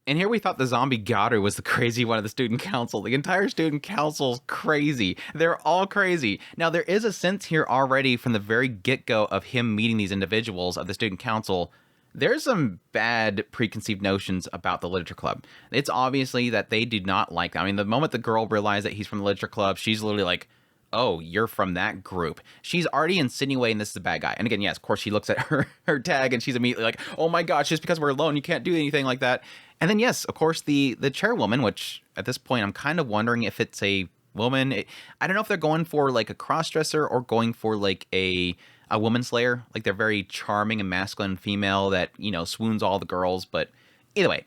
And here we thought the zombie Garu was the crazy one of the student council. The entire student council's crazy. They're all crazy. Now, there is a sense here already from the very get-go of him meeting these individuals of the student council. There's some bad preconceived notions about the literature club. It's obviously that they do not like them. I mean, the moment the girl realized that he's from the literature club, she's literally like, oh, you're from that group. She's already insinuating this is a bad guy. And again, yes, of course, she looks at her tag and she's immediately like, oh my gosh, just because we're alone, you can't do anything like that. And then, yes, of course, the chairwoman, which at this point, I'm kind of wondering if it's a woman. I don't know if they're going for like a cross-dresser or going for like a woman slayer. Like they're very charming and masculine female that, you know, swoons all the girls. But either way,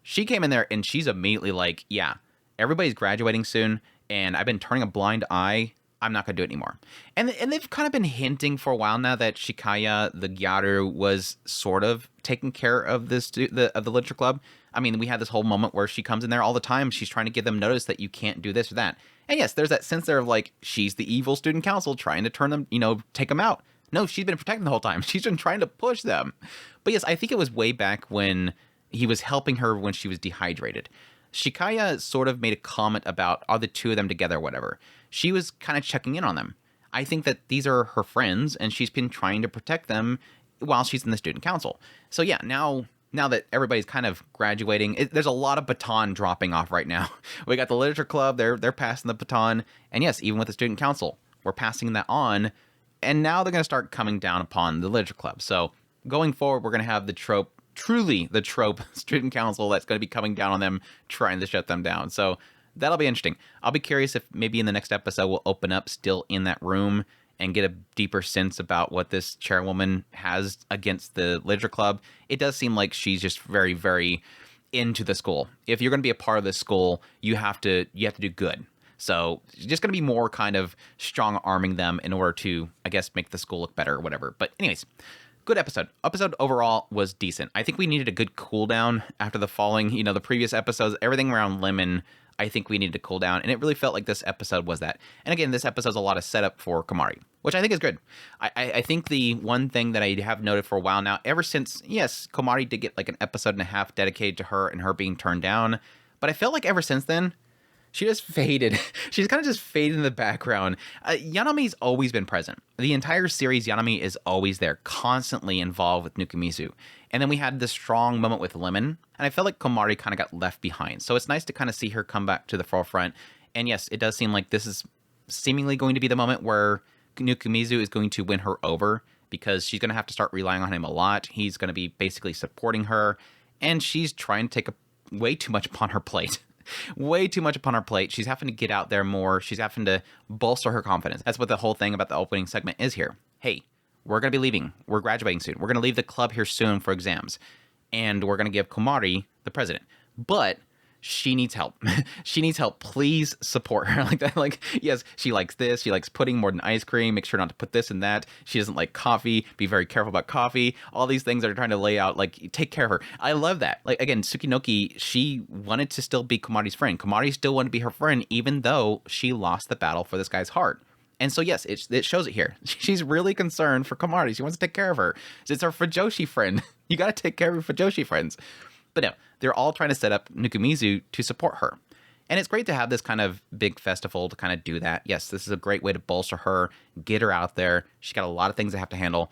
she came in there and she's immediately like, yeah, everybody's graduating soon. And I've been turning a blind eye. I'm not going to do it anymore. And they've kind of been hinting for a while now that Shikaya, the Gyaru, was sort of taking care of this of the literature club. I mean, we had this whole moment where she comes in there all the time. She's trying to give them notice that you can't do this or that. And yes, there's that sense there of like, she's the evil student council trying to turn them, you know, take them out. No, she's been protecting the whole time. She's been trying to push them. But yes, I think it was way back when he was helping her when she was dehydrated. Shikaya sort of made a comment about, are the two of them together or whatever. She was kind of checking in on them. I think that these are her friends, and she's been trying to protect them while she's in the student council. So yeah, now that everybody's kind of graduating, there's a lot of baton dropping off right now. We got the literature club, they're passing the baton, and yes, even with the student council, we're passing that on, and now they're going to start coming down upon the literature club. So going forward, we're going to have the trope, truly the trope student council that's going to be coming down on them, trying to shut them down. So that'll be interesting. I'll be curious if maybe in the next episode we'll open up still in that room and get a deeper sense about what this chairwoman has against the literature club. It does seem like she's just very, very into the school. If you're going to be a part of this school, you have to do good. So just going to be more kind of strong arming them in order to, I guess, make the school look better or whatever. But anyways, good episode. Episode overall was decent. I think we needed a good cool down after the falling, you know, the previous episodes, everything around Lemon. I think we needed to cool down, and it really felt like this episode was that. And again, this episode's a lot of setup for Kamari, which I think is good. I think the one thing that I have noted for a while now, ever since, yes, Kamari did get like an episode and a half dedicated to her and her being turned down, but I felt like ever since then, she just faded. She's kind of just faded in the background. Yanami's always been present. The entire series, Yanami is always there, constantly involved with Nukumizu. And then we had this strong moment with Lemon, and I felt like Kamari kind of got left behind. So it's nice to kind of see her come back to the forefront. And yes, it does seem like this is seemingly going to be the moment where Nukumizu is going to win her over, because she's going to have to start relying on him a lot. He's going to be basically supporting her, and she's trying to take way too much upon her plate. Way too much upon her plate. She's having to get out there more. She's having to bolster her confidence. That's what the whole thing about the opening segment is here. Hey, we're going to be leaving. We're graduating soon. We're going to leave the club here soon for exams. And we're going to give Kamari the president. But she needs help. She needs help. Please support her. Like that. Like, yes, she likes this. She likes pudding more than ice cream. Make sure not to put this and that. She doesn't like coffee. Be very careful about coffee. All these things that are trying to lay out, like, take care of her. I love that. Like, again, Tsukinoki, she wanted to still be Kamari's friend. Kamari still wanted to be her friend, even though she lost the battle for this guy's heart. And so, yes, it shows it here. She's really concerned for Kamari. She wants to take care of her. It's her Fujoshi friend. You got to take care of your Fujoshi friends. But no, they're all trying to set up Nukumizu to support her. And it's great to have this kind of big festival to kind of do that. Yes, this is a great way to bolster her, get her out there. She's got a lot of things to have to handle.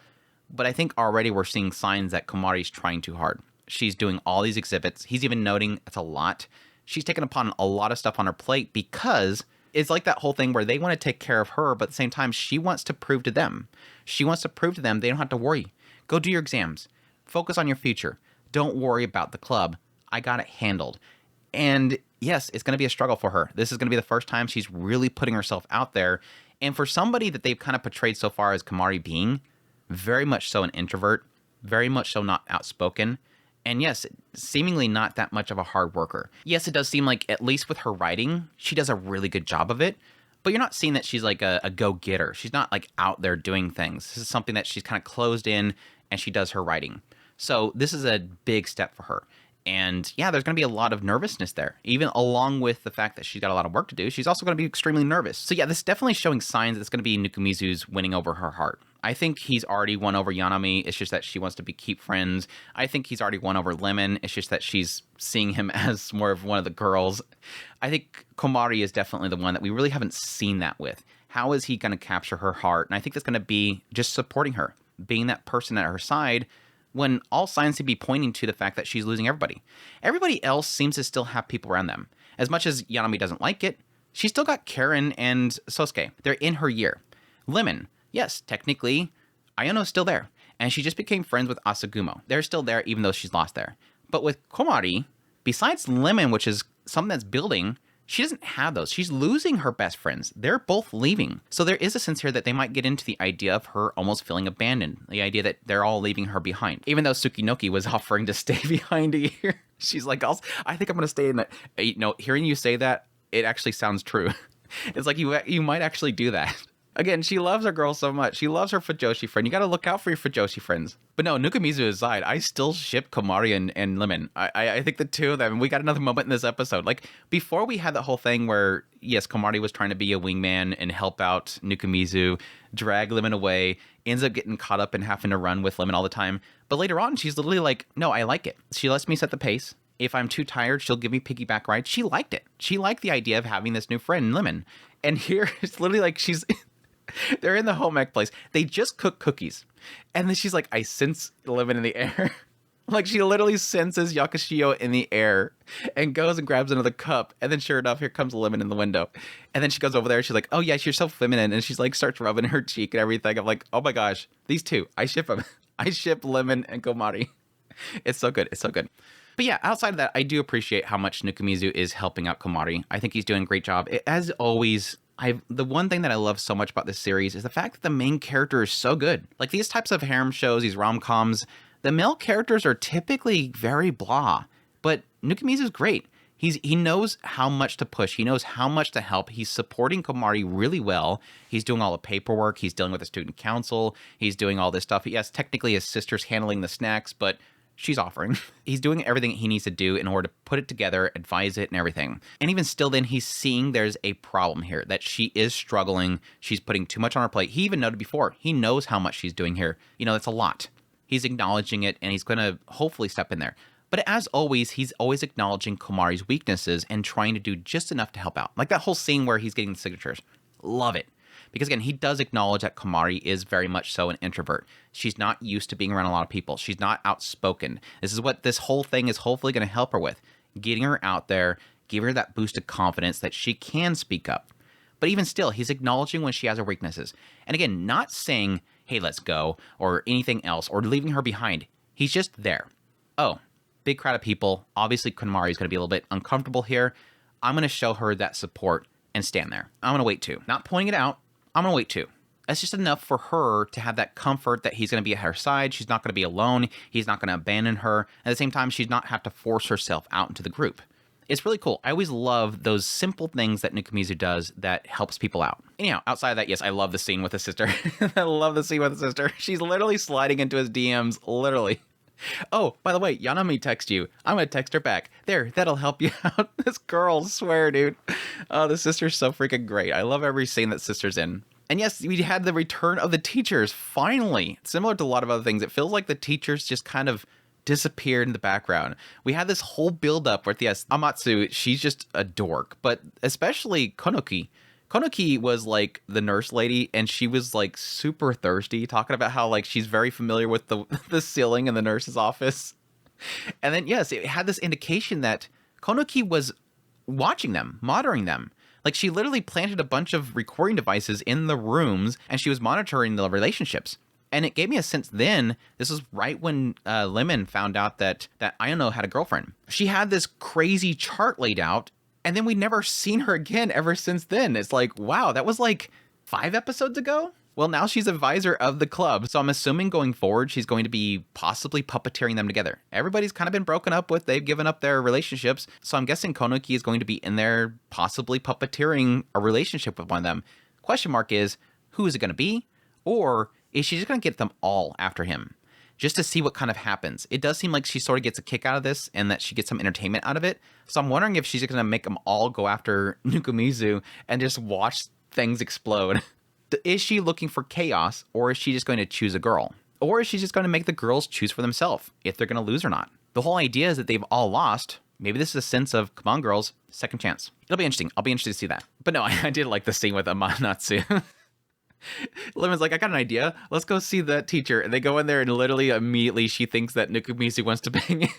But I think already we're seeing signs that Kamari's trying too hard. She's doing all these exhibits. He's even noting it's a lot. She's taken upon a lot of stuff on her plate because it's like that whole thing where they want to take care of her, but at the same time, she wants to prove to them. She wants to prove to them they don't have to worry. Go do your exams. Focus on your future. Don't worry about the club. I got it handled. And yes, it's going to be a struggle for her. This is going to be the first time she's really putting herself out there. And for somebody that they've kind of portrayed so far as Kamari being, very much so an introvert, very much so not outspoken, and yes, seemingly not that much of a hard worker. Yes, it does seem like, at least with her writing, she does a really good job of it. But you're not seeing that she's like a go-getter. She's not like out there doing things. This is something that she's kind of closed in, and she does her writing. So this is a big step for her. And yeah, there's going to be a lot of nervousness there. Even along with the fact that she's got a lot of work to do, she's also going to be extremely nervous. So yeah, this is definitely showing signs that it's going to be Nukumizu's winning over her heart. I think he's already won over Yanami. It's just that she wants to keep friends. I think he's already won over Lemon. It's just that she's seeing him as more of one of the girls. I think Kamari is definitely the one that we really haven't seen that with. How is he going to capture her heart? And I think that's going to be just supporting her, being that person at her side when all signs seem to be pointing to the fact that she's losing everybody. Everybody else seems to still have people around them. As much as Yanami doesn't like it, she's still got Karen and Sosuke. They're in her year. Lemon, yes, technically, Ayano's still there. And she just became friends with Oosugiru. They're still there even though she's lost there. But with Kamari, besides Lemon, which is something that's building, she doesn't have those. She's losing her best friends. They're both leaving. So there is a sense here that they might get into the idea of her almost feeling abandoned. The idea that they're all leaving her behind. Even though Tsukinoki was offering to stay behind a year. She's like, I think I'm going to stay in that. Hearing you say that, it actually sounds true. It's like you might actually do that. Again, she loves her girl so much. She loves her Fujoshi friend. You got to look out for your Fujoshi friends. But no, Nukumizu aside, I still ship Kamari and Lemon. I think the two of them, we got another moment in this episode. Like, before we had that whole thing where, yes, Kamari was trying to be a wingman and help out Nukumizu, drag Lemon away, ends up getting caught up and having to run with Lemon all the time. But later on, she's literally like, no, I like it. She lets me set the pace. If I'm too tired, she'll give me piggyback rides. She liked it. She liked the idea of having this new friend, Lemon. And here, it's literally like they're in the home ec place. They just cook cookies. And then she's like, I sense Lemon in the air. Like, she literally senses Yakushio in the air and goes and grabs another cup. And then sure enough, here comes Lemon in the window. And then she goes over there. She's like, oh, yes, you're so feminine. And she's like, starts rubbing her cheek and everything. I'm like, oh my gosh, these two, I ship them. I ship Lemon and Komari. It's so good. It's so good. But yeah, outside of that, I do appreciate how much Nukumizu is helping out Kamari. I think he's doing a great job. As always, the one thing that I love so much about this series is the fact that the main character is so good. Like, these types of harem shows, these rom-coms, the male characters are typically very blah. But Nukumizu's great. He knows how much to push. He knows how much to help. He's supporting Kamari really well. He's doing all the paperwork. He's dealing with the student council. He's doing all this stuff. Yes, technically his sister's handling the snacks, but she's offering. He's doing everything he needs to do in order to put it together, advise it, and everything. And even still then, he's seeing there's a problem here, that she is struggling. She's putting too much on her plate. He even noted before. He knows how much she's doing here. That's a lot. He's acknowledging it, and he's going to hopefully step in there. But as always, he's always acknowledging Kamari's weaknesses and trying to do just enough to help out. Like that whole scene where he's getting the signatures. Love it. Because again, he does acknowledge that Kamari is very much so an introvert. She's not used to being around a lot of people. She's not outspoken. This is what this whole thing is hopefully going to help her with. Getting her out there, giving her that boost of confidence that she can speak up. But even still, he's acknowledging when she has her weaknesses. And again, not saying, hey, let's go, or anything else, or leaving her behind. He's just there. Oh, big crowd of people. Obviously, Kamari is going to be a little bit uncomfortable here. I'm going to show her that support and stand there. I'm going to wait too. Not pointing it out. I'm going to wait too. That's just enough for her to have that comfort that he's going to be at her side. She's not going to be alone. He's not going to abandon her. At the same time, she's not have to force herself out into the group. It's really cool. I always love those simple things that Nukumizu does that helps people out. Anyhow, outside of that, yes, I love the scene with the sister. I love the scene with the sister. She's literally sliding into his DMs, literally. Oh, by the way, Yanami text you. I'm going to text her back. There, that'll help you out. This girl, swear, dude. Oh, the sister's so freaking great. I love every scene that sister's in. And yes, we had the return of the teachers, finally. Similar to a lot of other things, it feels like the teachers just kind of disappeared in the background. We had this whole build-up where, yes, Amatsu, she's just a dork. But especially Konoki. Konoki was like the nurse lady, and she was like super thirsty, talking about how like she's very familiar with the ceiling in the nurse's office. And then, yes, it had this indication that Konoki was watching them, monitoring them. Like, she literally planted a bunch of recording devices in the rooms, and she was monitoring the relationships. And it gave me a sense then, this was right when Lemon found out that Ayano had a girlfriend. She had this crazy chart laid out, and then we'd never seen her again ever since then. It's like, wow, that was like 5 episodes ago? Well, now she's advisor of the club, so I'm assuming going forward, she's going to be possibly puppeteering them together. Everybody's kind of been broken up with. They've given up their relationships, so I'm guessing Konoki is going to be in there possibly puppeteering a relationship with one of them. Question mark is, who is it going to be? Or is she just going to get them all after him? Just to see what kind of happens. It does seem like she sort of gets a kick out of this and that she gets some entertainment out of it. So I'm wondering if she's going to make them all go after Nukumizu and just watch things explode. Is she looking for chaos, or is she just going to choose a girl? Or is she just going to make the girls choose for themselves if they're going to lose or not? The whole idea is that they've all lost. Maybe this is a sense of, come on, girls, second chance. It'll be interesting. I'll be interested to see that. But no, I did like the scene with Amanatsu. Lemon's like, I got an idea. Let's go see that teacher. And they go in there, and literally immediately she thinks that Nukumizu wants to bang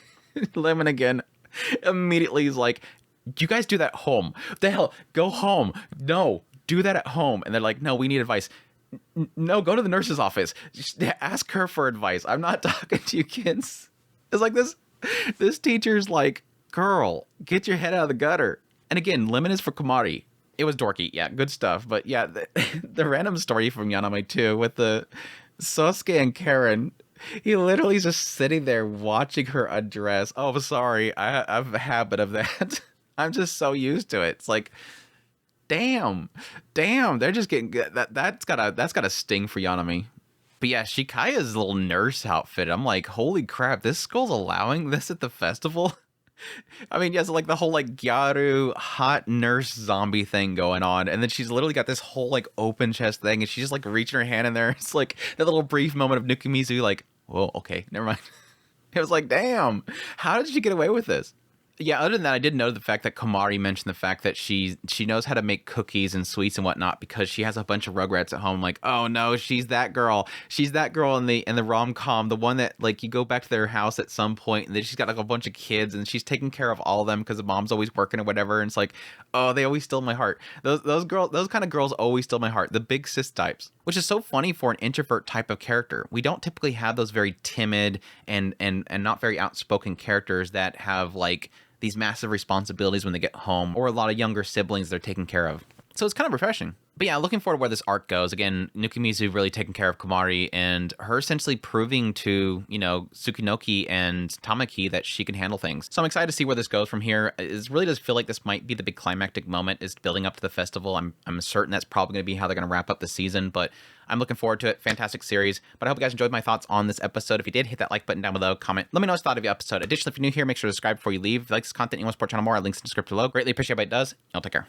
Lemon again. Immediately he's like, you guys do that home. The hell, go home. No, do that at home. And they're like, no, we need advice. No, go to the nurse's office. Just ask her for advice. I'm not talking to you kids. It's like this teacher's like, girl, get your head out of the gutter. And again, Lemon is for Kamari. It was dorky. Yeah, good stuff. But yeah, the random story from Yaname too with the Sosuke and Karen. He literally is just sitting there watching her undress. Oh, sorry. I have a habit of that. I'm just so used to it. It's like, damn. They're just getting good. That's gotta sting for Yanami. But yeah, Shikaya's little nurse outfit. I'm like, holy crap, this school's allowing this at the festival? I mean, yes, like the whole like Gyaru hot nurse zombie thing going on, and then she's literally got this whole like open chest thing, and she's just like reaching her hand in there. It's like that little brief moment of Nukumizu, like, whoa, okay, never mind. It was like, damn, how did she get away with this? Yeah, other than that, I did know the fact that Kamari mentioned the fact that she knows how to make cookies and sweets and whatnot because she has a bunch of Rugrats at home. Like, oh no, she's that girl. She's that girl in the rom-com, the one that like you go back to their house at some point and then she's got like a bunch of kids and she's taking care of all of them because the mom's always working or whatever. And it's like, oh, they always steal my heart. Those kind of girls always steal my heart. The big sis types, which is so funny for an introvert type of character. We don't typically have those very timid and not very outspoken characters that have like these massive responsibilities when they get home, or a lot of younger siblings they're taking care of. So it's kind of refreshing. But yeah, looking forward to where this arc goes. Again, Nukumizu really taking care of Kamari and her essentially proving to, Tsukinoki and Tamaki that she can handle things. So I'm excited to see where this goes from here. It really does feel like this might be the big climactic moment is building up to the festival. I'm certain that's probably going to be how they're going to wrap up the season, but I'm looking forward to it. Fantastic series. But I hope you guys enjoyed my thoughts on this episode. If you did, hit that like button down below, comment. Let me know what you thought of the episode. Additionally, if you're new here, make sure to subscribe before you leave. If you like this content and you want to support the channel more, links in the description below. Greatly appreciate it if it does. Y'all take care.